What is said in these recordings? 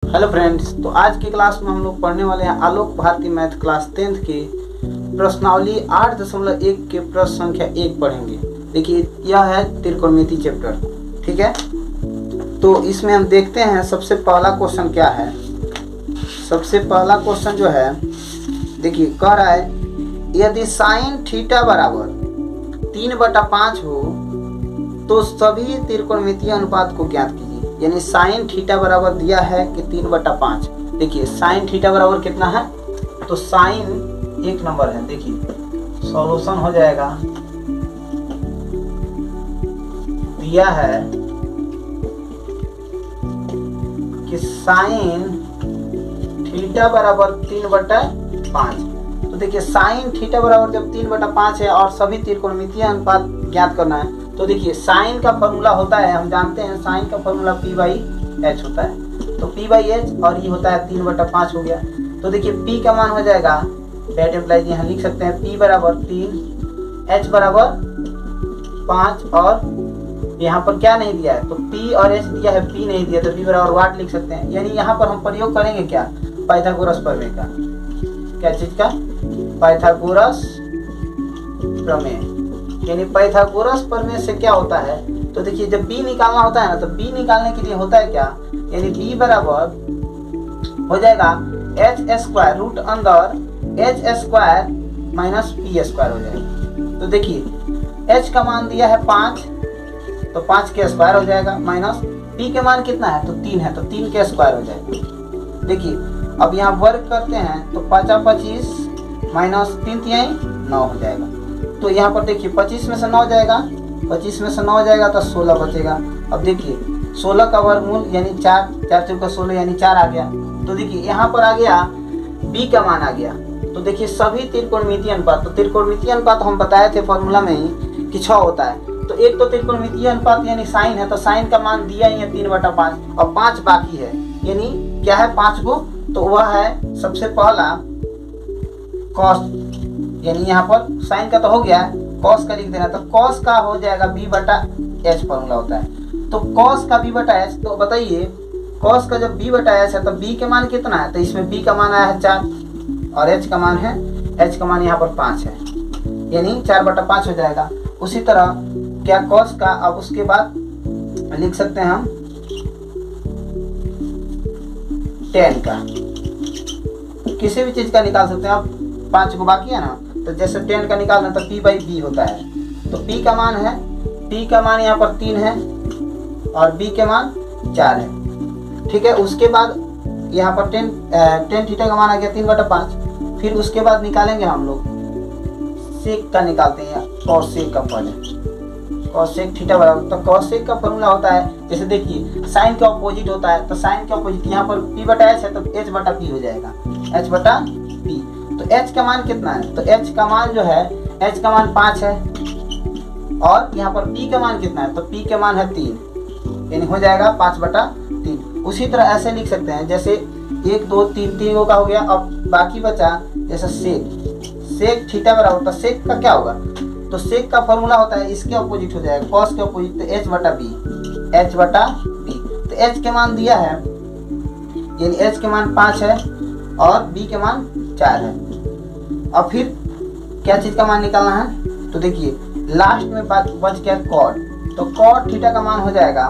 Hello friends, तो आज की क्लास में हम लोग पढ़ने वाले हैं आलोक भारती मैथ क्लास 10th के प्रश्नावली 8.1 के प्रश्न संख्या 1 पढ़ेंगे। देखिए, यह है त्रिकोणमिति चैप्टर। ठीक है, तो इसमें हम देखते हैं सबसे पहला क्वेश्चन क्या है। सबसे पहला क्वेश्चन जो है, देखिए कह रहा है यदि साइन थीटा बराबर 3/5 हो तो सभी त्रिकोणमितीय अनुपात को ज्ञात कीजिए। यानी साइन थीटा बराबर दिया है कि 3/5। देखिए साइन थीटा बराबर कितना है, तो साइन 1 नंबर है। देखिए सॉल्यूशन हो जाएगा, दिया है कि साइन थीटा बराबर 3/5। तो देखिए साइन थीटा बराबर जब 3/5 है और सभी त्रिकोणमितीय अनुपात ज्ञात करना है, तो देखिए साइन का फॉर्मूला होता है, हम जानते हैं साइन का फॉर्मूला p/h होता है। तो p/h और ये होता है 3/5 हो गया। तो देखिए p का मान हो जाएगा, डेट एम्प्लाइज यहाँ लिख सकते हैं, p बराबर 3, h बराबर 5 और यहाँ पर क्या नहीं दिया है, तो p और h दिया है, p नहीं दिया तो p बराबर वाट लिख सकते हैं। यानी यहाँ पर हम प्रयोग करेंगे क्या, पाइथागोरस प्रमेय का। क्या चीज का, पाइथागोरस प्रमेय। यानी पाइथागोरस प्रमेय से क्या होता है, तो देखिए जब b निकालना होता है ना, तो b निकालने के लिए होता है क्या, यानी b बराबर हो जाएगा h² रूट अंदर h² माइनस p² हो जाएगा। तो देखिए h का मान दिया है 5, तो 5 के स्क्वायर हो जाएगा, माइनस p के मान कितना है, तो 3 है, तो 3 के स्क्वायर हो जाएगा। देखिए अब यहाँ वर्ग करते हैं, तो 5×25 माइनस 3 9 हो जाएगा। तो यहाँ पर देखिए 25 में से 9 जाएगा, 25 में से 9 जाएगा तो 16 बचेगा। अब देखिए 16 का वर्गमूल यानी 4, 4 चौका 16 यानी 4 आ गया। तो देखिए यहाँ पर आ गया b का मान आ गया। तो देखिए सभी त्रिकोणमितीय अनुपात, तो त्रिकोणमितीय अनुपात हम बताए थे फॉर्मूला में ही कि 6 होता है। तो एक तो त्रिकोणमितीय अनुपात यानी साइन है, तो साइन का मान दिया ही है 3/5 और 5 बाकी है, यानी क्या है 5 को, तो वह है सबसे पहला कॉस। यानी यहाँ पर साइन का तो हो गया, कॉस का लिख देना, तो कॉस का हो जाएगा b/h फॉर्मूला होता है। तो कॉस का b/h, तो बताइए कॉस का जब b/h है तो b के मान कितना है, तो इसमें b का मान आया है 4 और h का मान है, h का मान यहाँ पर 5 है, यानी 4/5 हो जाएगा। उसी तरह क्या कॉस का, अब उसके बाद लिख सकते हैं हम tan का, किसी भी चीज का निकाल सकते हैं आप, 5 को बाकी है ना, तो जैसे 10 का निकालना तो p/b होता है। तो p का मान है, p का मान यहाँ पर 3 है और b के मान 4 है। ठीक है, उसके बाद यहाँ पर tan थीटा का मान आ गया 3/5। फिर उसके बाद निकालेंगे हम लोग सेक का, निकालते हैं cos सेक का पहले, cos सेक थीटा बराबर, तो cos सेक का फॉर्मूला होता है, जैसे देखिए साइन का ऑपोजिट होता है, तो साइन का ऑपोजिट यहाँ पर p/h है तो h/p हो जाएगा, h/p। तो h का मान कितना है, तो h का मान जो है, h का मान 5 है और यहाँ पर p का मान कितना है, तो p का मान है 3, यानी हो जाएगा 5/3। उसी तरह ऐसे लिख सकते हैं, जैसे 1 2 3 3 का हो गया। अब बाकी बचा जैसे सेक थीटा बराबर, तो सेक का क्या होगा, तो सेक का फॉर्मूला होता है, इसके अपोजिट हो जाएगा, कॉस के अपोजिट, तो h/b। तो h के मान दिया है, यानी h के मान 5 है और b के मान 4 है। अब फिर क्या चीज का मान निकालना है, तो देखिए लास्ट में बच गया कॉट, तो कॉट थीटा का मान हो जाएगा,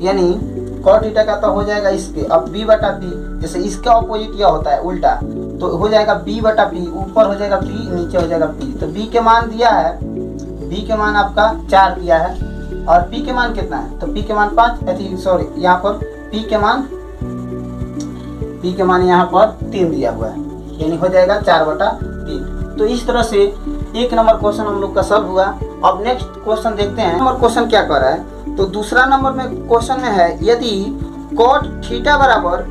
यानी कॉट थीटा का तो हो जाएगा इसके, अब b/p, जैसे इसका ऑपोजिट यह होता है उल्टा, तो हो जाएगा b/p, ऊपर हो जाएगा p, नीचे हो जाएगा p। तो b के मान दिया है, b के मान आपका 4 दिया है और p के मान कितना है, तो p के मान 5, सॉरी यहाँ पर p के मान यहाँ पर 3 दिया हुआ है, यानी हो जाएगा 4/3। तो इस तरह से 1 नंबर क्वेश्चन हम लोग का सॉल्व हुआ। अब नेक्स्ट क्वेश्चन देखते हैं, नंबर क्वेश्चन क्या कर रहा है। तो दूसरा नंबर में क्वेश्चन में है यदि cot थीटा बराबर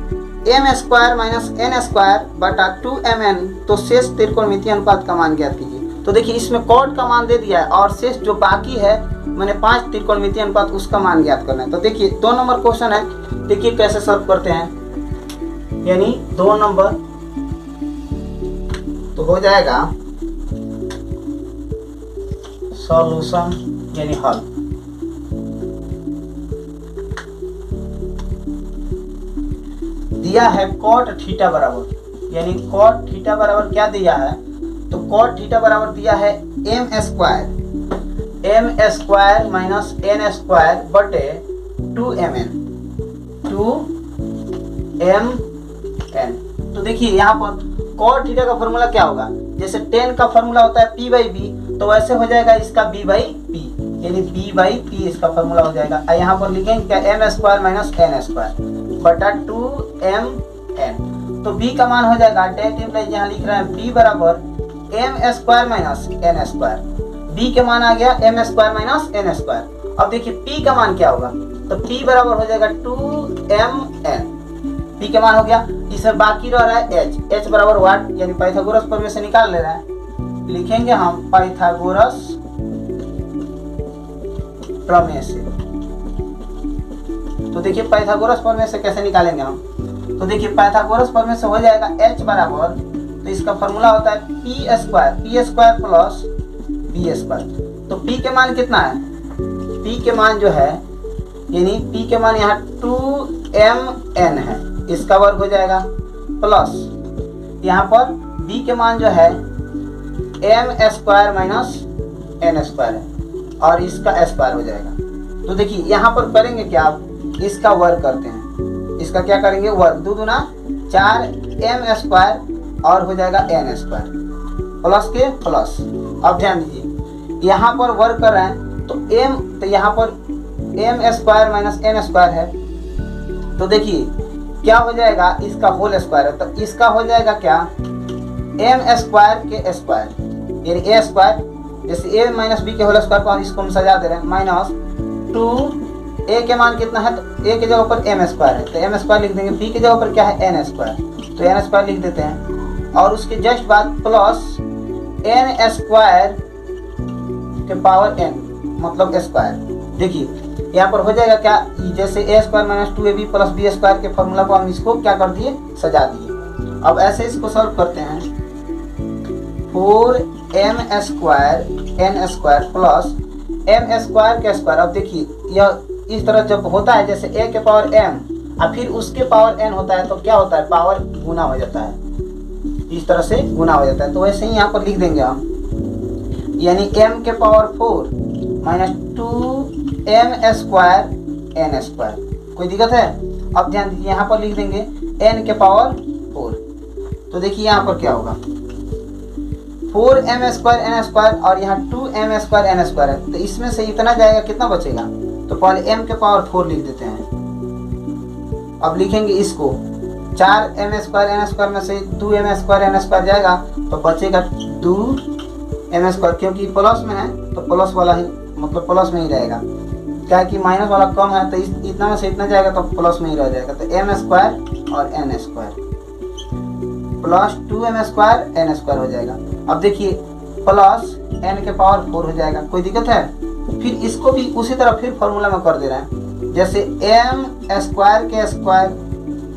m² माइनस n²/2mn तो शेष त्रिकोणमितीय अनुपात का मान ज्ञात कीजिए। तो देखिए इसमें cot का मान दे दिया है और शेष जो बाकी है मैंने 5 त्रिकोणमितीय अनुपात, उसका मान ज्ञात करना है। तो देखिए 2 नंबर क्वेश्चन है, देखिए कैसे सॉल्व करते हैं। यानी 2 नंबर तो हो जाएगा सॉल्यूशन यानी हल। दिया है कॉट थीटा बराबर, यानी कॉट थीटा बराबर क्या दिया है, तो कॉट थीटा बराबर दिया है M square minus N square बटे 2mn। तो देखिए यहाँ पर कॉट थीटा का फॉर्मूला क्या होगा, जैसे tan का फॉर्मूला होता है p बाई बी, तो वैसे हो जाएगा इसका b बाई पी, यानी b बाई पी इसका फॉर्मूला हो जाएगा। यहाँ पर लिखेंगे क्या, M square minus N square बटा 2mn। तो b का मान हो जाएगा, डेट इम्प्लाइज यहाँ लिख रहे हैं b बराबर M square minus N square, b के मान आ गया M square minus N square. अब देखिए p का मान क्या होगा, तो p बराबर हो जाएगा 2mn, p के मान हो गया। इसमें बाकी रह रहा है h बराबर वाट, यानी पाइथागोरस प्रमेय से निकाल ले रहे हैं। लिखेंगे हम पाइथागोरस प्रमेय से। तो देखिए पाइथागोरस प्रमेय से कैसे निकालेंगे हम, तो देखिए पाइथागोरस प्रमेय से हो जाएगा h बराबर, तो इसका फॉर्मूला होता है P square plus B square. तो p के मान कितना है, p के मान जो है, यानी p के मान यहाँ 2mn है, इसका वर्ग हो जाएगा, प्लस यहाँ पर b के मान जो है M square minus N square है और इसका स्क्वायर हो जाएगा। तो देखिए यहाँ पर करेंगे क्या, आप इसका वर्ग करते हैं, इसका क्या करेंगे वर्ग, 2 दूना 4m स्क्वायर और हो जाएगा एन स्क्वायर प्लस के प्लस। अब ध्यान दीजिए यहाँ पर वर्ग कर रहे हैं तो यहाँ पर M square minus N square है, तो देखिए क्या हो जाएगा, इसका होल स्क्वायर है, तो इसका हो जाएगा क्या, एम स्क्वायर के स्क्वायर, यानी ए स्क्वायर, जैसे ए माइनस बी के होल स्क्वायर को हम इसको हम सजा दे रहे हैं, माइनस 2 ए के मान कितना है, तो ए के जगह पर एम स्क्वायर है, तो एम स्क्वायर लिख देंगे, बी के जगह पर क्या है एन स्क्वायर, तो एन स्क्वायर लिख देते हैं, और उसके जस्ट बाद प्लस एन स्क्वायर के पावर एन मतलब स्क्वायर। देखिए यहाँ पर हो जाएगा क्या, जैसे A square minus 2ab plus B square के फॉर्मूला को हम इसको क्या कर दिए, सजा दिए। अब ऐसे इसको सॉल्व करते हैं, 4m square N square plus M square के स्क्वायर। अब देखिए यह इस तरह जब होता है, जैसे a के पावर m और फिर उसके पावर n होता है, तो क्या होता है, पावर गुना हो जाता है, इस तरह से गुना हो जाता है। तो वैसे ही यहाँ पर लिख देंगे हम, यानी m के power 4 minus 2m square N square. कोई दिक्कत है? अब ध्यान दीजिए यहाँ पर लिख देंगे n के पावर 4। तो देखिए यहाँ पर क्या होगा, 4m स्क्वायर एन स्क्वायर और यहाँ 2m स्क्वायर एन स्क्वायर है, तो इसमें से इतना जाएगा, कितना बचेगा, तो पहले m के पावर 4 लिख देते हैं। अब लिखेंगे इसको 4m स्क्वायर एन स्क्वायर में से 2m स्क्वायर एन स्क्वायर जाएगा, तो बचेगा 2m स्क्वायर, क्योंकि प्लस में है तो प्लस वाला ही मतलब प्लस में ही रहेगा, क्या है कि माइनस वाला कम है, तो इतना में से इतना जाएगा तो प्लस में ही रह जाएगा, तो m स्क्वायर और n square plus 2m square N square हो जाएगा। अब देखिए प्लस n के पावर 4 हो जाएगा। कोई दिक्कत है? फिर इसको भी उसी तरह फिर फॉर्मूला में कर दे रहे हैं, जैसे m स्क्वायर के स्क्वायर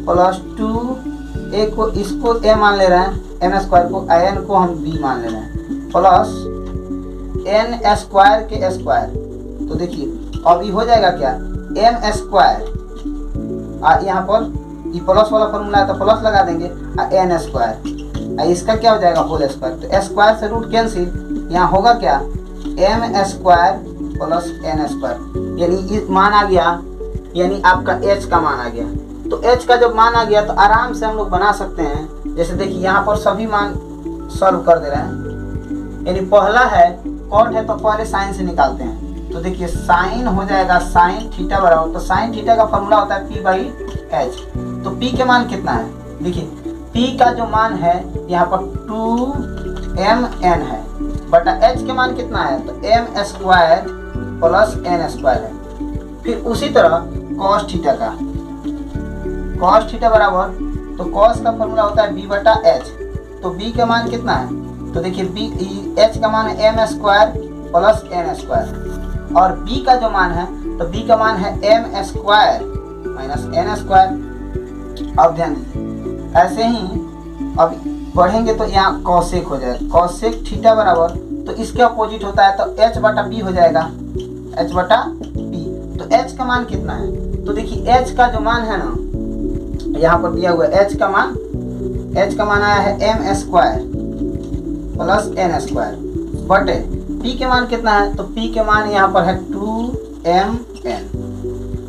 प्लस 2a को इसको a मान ले रहे हैं, m स्क्वायर को n को हम b मान ले रहे हैं, प्लस n स्क्वायर के स्क्वायर। तो देखिए अब ये हो जाएगा क्या, m स्क्वायर, यहाँ पर ये प्लस वाला फॉर्मूला है तो प्लस लगा देंगे, n स्क्वायर, इसका क्या हो जाएगा होल स्क्वायर, तो स्क्वायर से रूट कैंसिल, यहाँ होगा क्या m square plus n square, यानी मान आ गया, यानी आपका h का मान आ गया। तो h का जब मान आ गया तो आराम से हम लोग बना सकते हैं। जैसे देखिए यहाँ पर सभी मान सॉल्व कर दे रहे हैं, यानी पहला है कॉट है तो पहले साइन से निकालते हैं। तो देखिए साइन हो जाएगा साइन थीटा बराबर, तो साइन थीटा का फॉर्मूला होता है p बाई h। तो p के मान कितना है, देखिए p का जो मान है यहाँ पर 2mn है, बटा h के मान कितना है, तो m square plus n square है। फिर उसी तरह cos थीटा का, cos थीटा बराबर, तो cos का फॉर्मूला होता है b बटा h। तो b का मान कितना है, तो देखिए h का मान है m square plus n square, और b का जो मान है, तो b का मान है m square minus n square. अब ध्यान दीजिए ऐसे ही अब बढ़ेंगे तो यहाँ कॉसेक हो जाएगा, कॉसेक थीटा बराबर, तो इसके अपोजिट होता है, तो h बटा b हो जाएगा, h बटा b। तो h का मान कितना है, तो देखिए h का जो मान है ना, यहाँ पर दिया हुआ है h का मान आया है m square plus n square बटे p के मान कितना है, तो p के मान यहाँ पर है 2mn।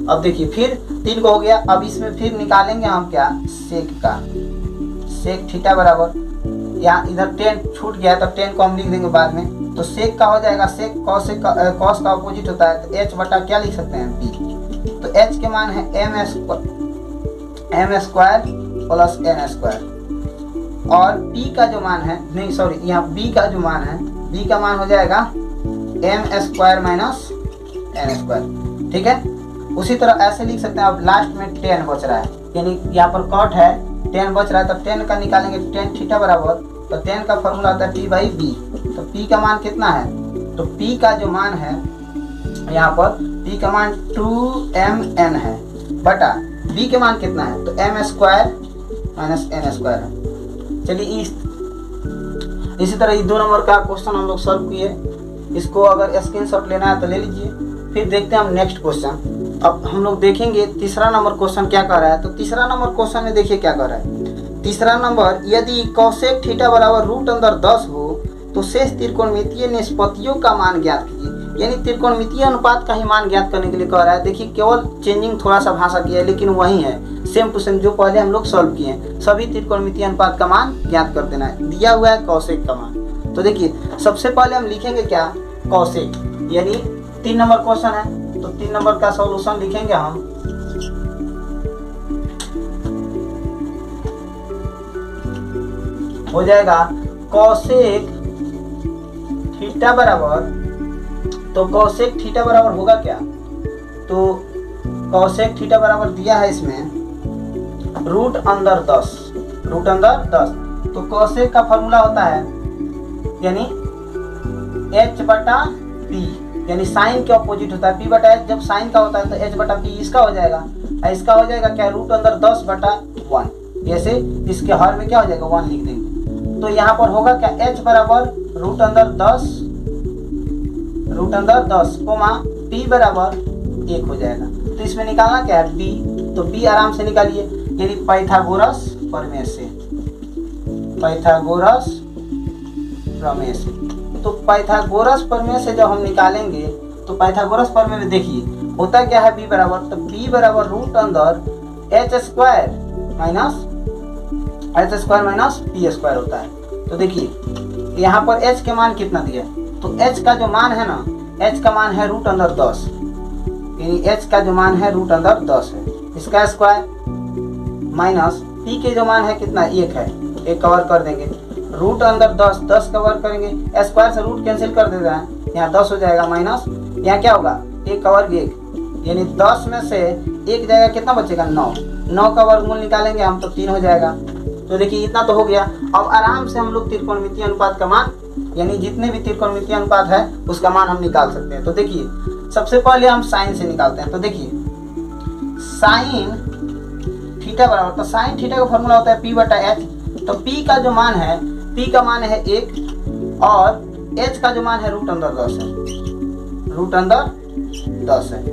अब देखिए फिर 3 को हो गया, अब इसमें फिर निकालेंगे हम क्या, सेक का, सेक थीटा बराबर, यहाँ इधर 10 छूट गया है तो 10 को हम लिख देंगे बाद में, तो सेक का हो जाएगा, सेक कॉस का अपोजिट होता है, तो h बटा क्या लिख सकते हैं p, तो h के मान है m square plus n square, और p का जो मान है, नहीं सॉरी यहाँ b का जो मान है, b का मान हो जाएगा m square minus n square. ठीक है, उसी तरह ऐसे लिख सकते हैं। अब लास्ट में 10 बच रहा है, यानी यहाँ पर कॉट है 10 बच रहा है, तो 10 का निकालेंगे, 10 थीटा बराबर, तो 10 का फॉर्मूला होता है p बाई b, तो p का मान कितना है, तो p का जो मान है यहाँ पर p का मान 2mn है बटा b के मान कितना है, तो m square minus n square है। चलिए इसी तरह ये 2 नंबर का क्वेश्चन हम लोग सॉल्व किए, इसको अगर स्क्रीनशॉट लेना है तो ले लीजिए। फिर देखते हैं हम नेक्स्ट क्वेश्चन। अब हम लोग देखेंगे तीसरा नंबर क्वेश्चन क्या कर रहा है, तो तीसरा नंबर क्वेश्चन में देखिए क्या कर रहा है। तीसरा नंबर, यदि कौशेक थीटा बराबर रूट अंदर 10 हो तो शेष त्रिकोणमितीय निष्पत्तियों का मान ज्ञात कीजिए, यानी त्रिकोणमितीय अनुपात का ही मान ज्ञात करने के लिए कह रहा है। देखिए केवल चेंजिंग थोड़ा सा भाषा किया है, लेकिन वही है, सेम टू सेम जो पहले हम लोग सॉल्व किए हैं। सभी त्रिकोणमितीय अनुपात का मान ज्ञात कर देना है, दिया हुआ है कौशेक का मान। तो देखिए सबसे पहले हम लिखेंगे क्या, कौशेक, यानी 3 नंबर क्वेश्चन है, तो 3 नंबर का सॉल्यूशन लिखेंगे हम। हो जाएगा कौशेक थीटा बराबर, तो कौशेक थीटा बराबर होगा क्या, तो कौशेक थीटा बराबर दिया है इसमें रूट अंदर 10, रूट अंदर 10, तो कौशेक का फॉर्मूला होता है यानी h बटा p, यानी साइन के अपोजिट होता है, p बटा h जब साइन का होता है तो h बटा p इसका हो जाएगा, इसका हो जाएगा क्या, रूट अंदर 10 बटा 1, जैसे इसके हर में क्या हो जाएगा 1 लिख देंगे। तो यहाँ पर होगा क्या, h बराबर रूट अंदर 10 कोमा p बराबर 1 हो जाएगा। तो इसमें निकालना क्या है, b, तो b आराम से निकालिए, यानी पाइथागोरस प्रमेय से, पाइथागोरस प्रमेय से। तो पाइथागोरस प्रमेय से जब हम निकालेंगे तो पाइथागोरस प्रमेय में देखिए होता क्या है, b बराबर, तो b बराबर रूट अंदर h square minus p square होता है। तो देखिए यहाँ पर h के मान कितना दिया है, तो h का जो मान है ना, h का मान है रूट अंदर 10, यानी h का जो मान है रूट अंदर 10 है, इसका स्क्वायर माइनस p के जो मान है कितना 1 है, 1 कवर कर देंगे, रूट अंदर 10 कवर करेंगे, स्क्वायर से रूट कैंसिल कर देता है, यहाँ 10 हो जाएगा, माइनस यहाँ क्या होगा 1 कवर 1, यानी 10 में से 1 जाएगा, कितना बचेगा 9 का वर्गमूल निकालेंगे हम तो 3 हो जाएगा। तो देखिए इतना तो हो गया। अब आराम से हम लोग त्रिकोणमितीय अनुपात का मान, यानी जितने भी त्रिकोणमितीय अनुपात है उसका मान हम निकाल सकते हैं। तो देखिए सबसे पहले हम साइन से निकालते हैं। तो देखिए साइन थीटा बराबर, तो साइन थीटा का फॉर्मूला होता है p बटा h, तो p का जो मान है, p का मान है 1 और h का जो मान है रूट अंदर 10 है, रूट अंदर 10 है।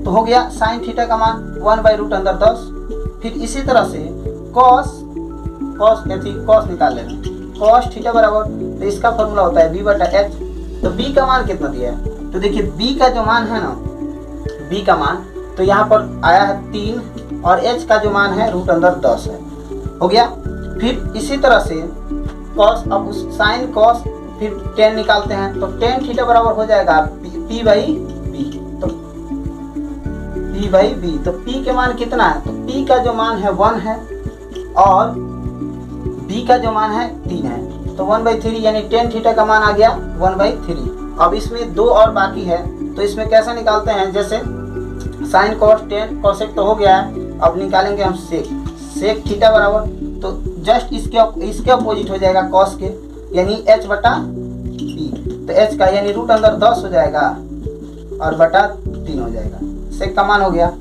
तो हो गया साइन थीटा का मान 1 बाई रूट अंदर 10। फिर इसी तरह से कॉस निकाल लेना, कॉस थीटा बराबर, तो इसका फॉर्मूला होता है b बटा h। तो b का मान कितना दिया है, तो देखिए b का जो मान है ना, b का मान तो यहाँ पर आया है 3 और h का जो मान है रूट अंदर 10 है, हो गया। फिर इसी तरह से कॉस, अब उस साइन कॉस फिर tan निकालते हैं, तो tan थीटा बराबर हो जाएगा p बाई b, तो p बाई b, तो p के मान कितना है, तो p का जो मान है 1 है और b का जो मान है 3 है, तो 1/3, यानी tan थीटा का मान आ गया 1/3। अब इसमें 2 और बाकी है, तो इसमें कैसे निकालते हैं, जैसे साइन कॉस tan कॉसेक तो हो गया है, अब निकालेंगे हम सेक थीटा बराबर, तो जस्ट इसके अपोजिट हो जाएगा कॉस के, यानी h बटा p, तो h का यानी रूट अंदर 10 हो जाएगा और बटा 3 हो जाएगा, सेक का मान हो गया।